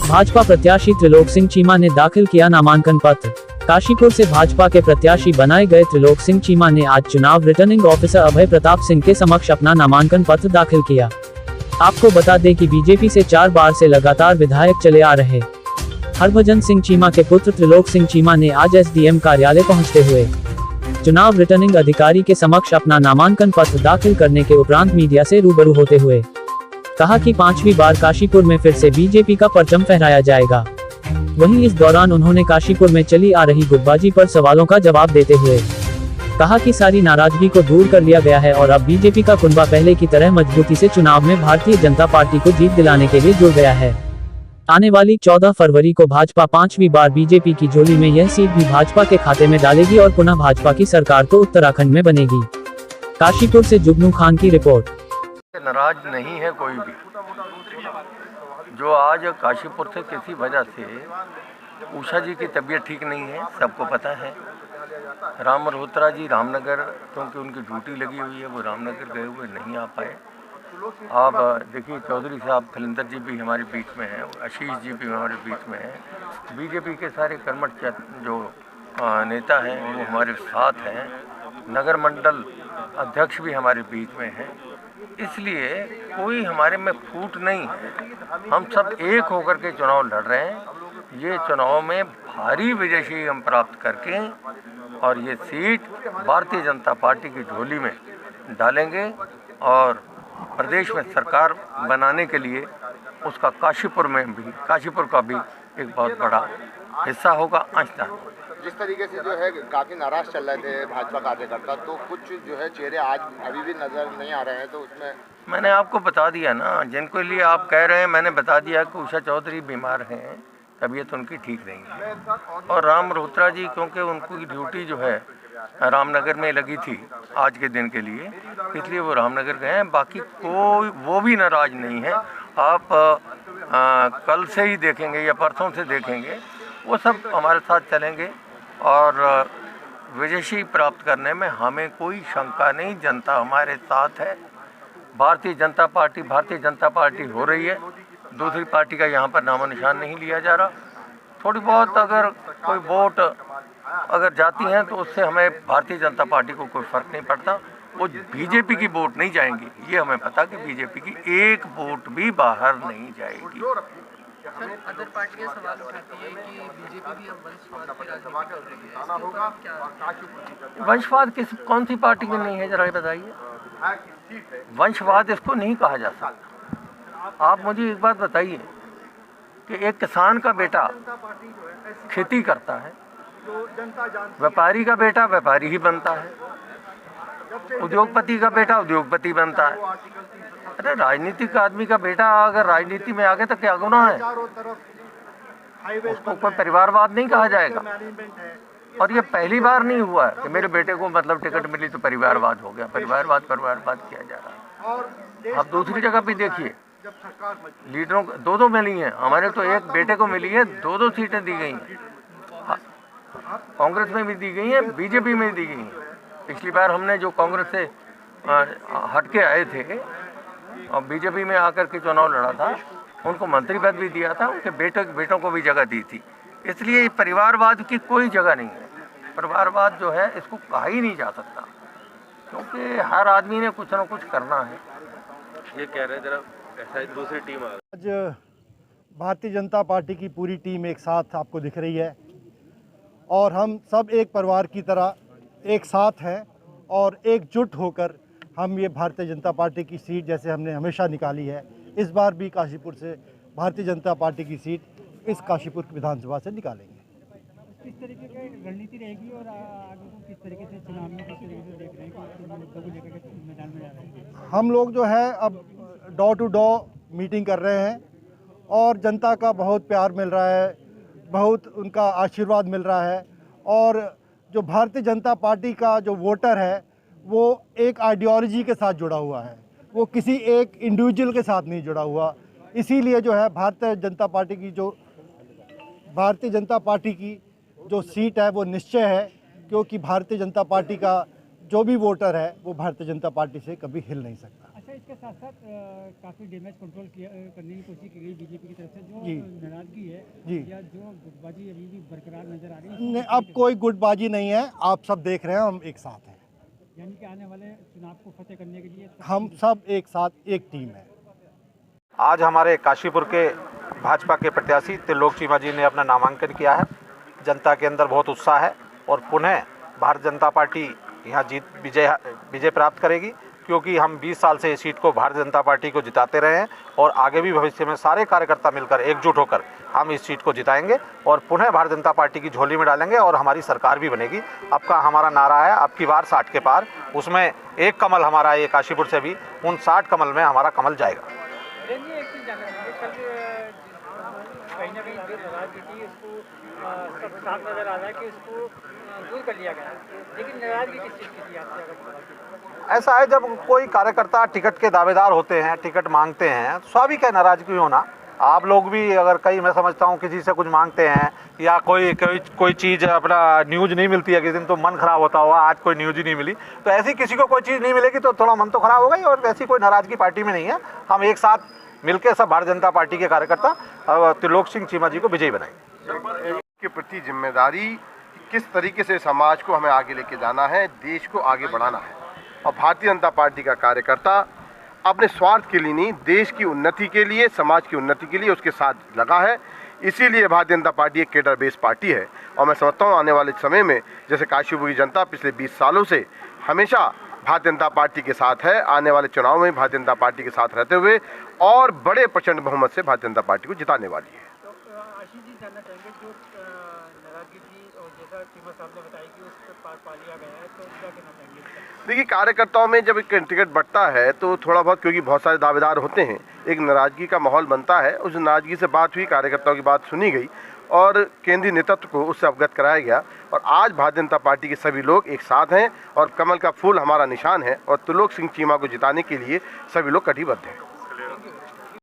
भाजपा प्रत्याशी त्रिलोक सिंह चीमा ने दाखिल किया नामांकन पत्र। काशीपुर से भाजपा के प्रत्याशी बनाए गए त्रिलोक सिंह चीमा ने आज चुनाव रिटर्निंग ऑफिसर अभय प्रताप सिंह के समक्ष अपना नामांकन पत्र दाखिल किया। आपको बता दें कि बीजेपी से 4 बार से लगातार विधायक चले आ रहे हरभजन सिंह चीमा के पुत्र त्रिलोक सिंह चीमा ने आज एसडीएम कार्यालय पहुंचते हुए चुनाव रिटर्निंग अधिकारी के समक्ष अपना नामांकन पत्र दाखिल करने के उपरांत मीडिया से रूबरू होते हुए कहा कि 5वीं बार काशीपुर में फिर से बीजेपी का परचम फहराया जाएगा। वहीं इस दौरान उन्होंने काशीपुर में चली आ रही गुटबाजी पर सवालों का जवाब देते हुए कहा कि सारी नाराजगी को दूर कर लिया गया है और अब बीजेपी का कुनबा पहले की तरह मजबूती से चुनाव में भारतीय जनता पार्टी को जीत दिलाने के लिए जुड़ गया है। आने वाली 14 फरवरी को भाजपा 5वीं बार बीजेपी की झोली में यह सीट भी भाजपा के खाते में डालेगी और पुनः भाजपा की सरकार तो उत्तराखंड में बनेगी। काशीपुर से जुगनू खान की रिपोर्ट। नाराज नहीं है कोई भी। जो आज काशीपुर से किसी वजह से उषा जी की तबीयत ठीक नहीं है, सबको पता है। राम मल्होत्रा जी रामनगर, क्योंकि उनकी ड्यूटी लगी हुई है, वो रामनगर गए हुए नहीं आ पाए। आप देखिए चौधरी साहब खलिंदर जी भी हमारे बीच में हैं, आशीष जी भी हमारे बीच में हैं। बीजेपी के सारे कर्मठ जो नेता हैं वो हमारे साथ हैं। नगर मंडल अध्यक्ष भी हमारे बीच में हैं। इसलिए कोई हमारे में फूट नहीं है। हम सब एक होकर के चुनाव लड़ रहे हैं। ये चुनाव में भारी विजयी हम प्राप्त करके और ये सीट भारतीय जनता पार्टी की झोली में डालेंगे और प्रदेश में सरकार बनाने के लिए उसका काशीपुर का भी एक बहुत बड़ा हिस्सा होगा, अंशदान। जिस तरीके से जो है काफ़ी नाराज चल रहे थे भाजपा कार्यकर्ता, तो कुछ जो है चेहरे आज अभी भी नजर नहीं आ रहे हैं, तो उसमें मैंने आपको बता दिया ना, जिनको लिए आप कह रहे हैं मैंने बता दिया कि उषा चौधरी बीमार हैं, तबीयत उनकी ठीक नहीं है। और राम मल्होत्रा जी, क्योंकि उनकी ड्यूटी जो है रामनगर में लगी थी आज के दिन के लिए, इसलिए वो रामनगर गए हैं। बाकी कोई वो भी नाराज नहीं है। आप कल से ही देखेंगे या परसों से देखेंगे, वो सब हमारे साथ चलेंगे और विजयी प्राप्त करने में हमें कोई शंका नहीं। जनता हमारे साथ है। भारतीय जनता पार्टी हो रही है। दूसरी पार्टी का यहाँ पर नामो निशान नहीं लिया जा रहा। थोड़ी बहुत अगर कोई वोट अगर जाती हैं तो उससे हमें भारतीय जनता पार्टी को कोई फर्क नहीं पड़ता। वो बीजेपी की वोट नहीं जाएंगी, ये हमें पता कि बीजेपी की एक वोट भी बाहर नहीं जाएगी। अदर पार्टियां सवाल उठाती है कि बीजेपी भी अब वंशवाद की राजनीति कर रही है। वंशवाद कौन सी पार्टी में नहीं है, जरा बताइए। वंशवाद इसको नहीं कहा जा सकता। आप मुझे एक बात बताइए कि एक किसान का बेटा खेती करता है, व्यापारी का बेटा व्यापारी ही बनता है, उद्योगपति का बेटा उद्योगपति बनता है। अरे राजनीतिक आदमी का बेटा अगर राजनीति में आ गया तो क्या गुनाह है? उसको कोई परिवारवाद नहीं कहा जाएगा। और ये पहली बार नहीं हुआ है कि मेरे बेटे को मतलब टिकट मिली तो परिवारवाद हो गया। परिवारवाद किया जा रहा है। आप दूसरी जगह भी देखिए, लीडरों को 2 मिली हैं। हमारे तो एक बेटे को मिली है, 2 सीटें दी गई हैं। कांग्रेस में भी दी गई हैं, बीजेपी में भी दी गई हैं। पिछली बार हमने जो कांग्रेस से हट के आए थे और बीजेपी में आकर के चुनाव लड़ा था, उनको मंत्री पद भी दिया था, उनके बेटों को भी जगह दी थी। इसलिए परिवारवाद की कोई जगह नहीं है। परिवारवाद जो है इसको कहा ही नहीं जा सकता, क्योंकि हर आदमी ने कुछ ना कुछ करना है। ये कह रहे हैं जरा ऐसा ही दूसरी टीम आ आज भारतीय जनता पार्टी की पूरी टीम एक साथ आपको दिख रही है और हम सब एक परिवार की तरह एक साथ हैं और एकजुट होकर हम ये भारतीय जनता पार्टी की सीट जैसे हमने हमेशा निकाली है, इस बार भी काशीपुर से भारतीय जनता पार्टी की सीट इस काशीपुर विधानसभा से निकालेंगे। किस तरीके की रणनीति रहेगी और आगे को किस तरीके से चुनाव में किस तरीके से देख रहे हैं कि मुद्दों को लेकर के मैदान में जा रहे हैं? हम लोग जो है अब डोर टू डोर मीटिंग कर रहे हैं और जनता का बहुत प्यार मिल रहा है, बहुत उनका आशीर्वाद मिल रहा है। और जो भारतीय जनता पार्टी का जो वोटर है वो एक आइडियोलॉजी के साथ जुड़ा हुआ है, वो किसी एक इंडिविजुअल के साथ नहीं जुड़ा हुआ। इसीलिए जो है भारतीय जनता पार्टी की जो सीट है वो निश्चय है, क्योंकि भारतीय जनता पार्टी का जो भी वोटर है वो भारतीय जनता पार्टी से कभी हिल नहीं सकता। अच्छा, इसके साथ साथ काफ़ी डैमेज कंट्रोल करने की कोशिश की गई बीजेपी की तरफ से, जो जी। नाराजगी है जी। या जो गुटबाजी अभी भी बरकरार नजर आ रही है, नहीं, अब कोई गुटबाजी नहीं है, आप सब देख रहे हैं, हम एक साथ हैं, यानी कि आने वाले चुनाव को फतेह करने के लिए हम सब एक साथ एक टीम है। आज हमारे काशीपुर के भाजपा के प्रत्याशी त्रिलोक चीमा जी ने अपना नामांकन किया है। जनता के अंदर बहुत उत्साह है और पुनः भारतीय जनता पार्टी यहाँ विजय प्राप्त करेगी, क्योंकि हम 20 साल से इस सीट को भारतीय जनता पार्टी को जिताते रहे हैं और आगे भी भविष्य में सारे कार्यकर्ता मिलकर एकजुट होकर हम इस सीट को जिताएंगे और पुनः भारतीय जनता पार्टी की झोली में डालेंगे और हमारी सरकार भी बनेगी। अब का हमारा नारा है, अब की बार 60 के पार, उसमें एक कमल हमारा ये काशीपुर से भी उन 60 कमल में हमारा कमल जाएगा। एक चीज़ जानना चाहेंगे, कल कहीं ना कहीं जो नाराजगी थी इसको सब साफ नजर आ रहा है कि इसको दूर कर लिया गया, लेकिन नाराजगी किस चीज़ की थी आपसे अगर सवाल की? ऐसा है, जब कोई कार्यकर्ता टिकट के दावेदार होते हैं, टिकट मांगते हैं, स्वाभाविक है नाराजगी होना। आप लोग भी अगर कहीं, मैं समझता हूँ, किसी से कुछ मांगते हैं या कोई चीज़ अपना न्यूज़ नहीं मिलती है, किसी दिन तो मन खराब होता होगा, आज कोई न्यूज़ ही नहीं मिली, तो ऐसी किसी को कोई चीज़ नहीं मिलेगी तो थोड़ा मन तो खराब होगा ही। और ऐसी कोई नाराजगी पार्टी में नहीं है, हम एक साथ मिलकर सब भारतीय जनता पार्टी के कार्यकर्ता त्रिलोक सिंह चीमा जी को विजयी बनाएंगे। के प्रति जिम्मेदारी, किस तरीके से समाज को हमें आगे लेके जाना है, देश को आगे बढ़ाना है, और भारतीय जनता पार्टी का कार्यकर्ता अपने स्वार्थ के लिए नहीं, देश की उन्नति के लिए, समाज की उन्नति के लिए उसके साथ लगा है। इसीलिए भारतीय जनता पार्टी एक कैडर बेस्ड पार्टी है और मैं समझता हूँ आने वाले समय में जैसे काशीपुर की जनता पिछले 20 सालों से हमेशा भारतीय जनता पार्टी के साथ है, आने वाले चुनाव में भारतीय जनता पार्टी के साथ रहते हुए और बड़े प्रचंड बहुमत से भारतीय जनता पार्टी को जिताने वाली है। तो आशीष जी जानना चाहेंगे, जो नाराजगी थी और जैसा चीमा साहब ने बताया कि उस पर पा लिया गया है, तो क्या कहना चाहेंगे? देखिए, कार्यकर्ताओं में जब एक टिकट बढ़ता है तो थोड़ा बहुत, क्योंकि बहुत सारे दावेदार होते हैं, एक नाराजगी का माहौल बनता है। उस नाराजगी से बात हुई, कार्यकर्ताओं की बात सुनी गई और केंद्रीय नेतृत्व को उससे अवगत कराया गया और आज भारतीय जनता पार्टी के सभी लोग एक साथ हैं और कमल का फूल हमारा निशान है और त्रिलोक सिंह चीमा को जिताने के लिए सभी लोग कटिबद्ध हैं।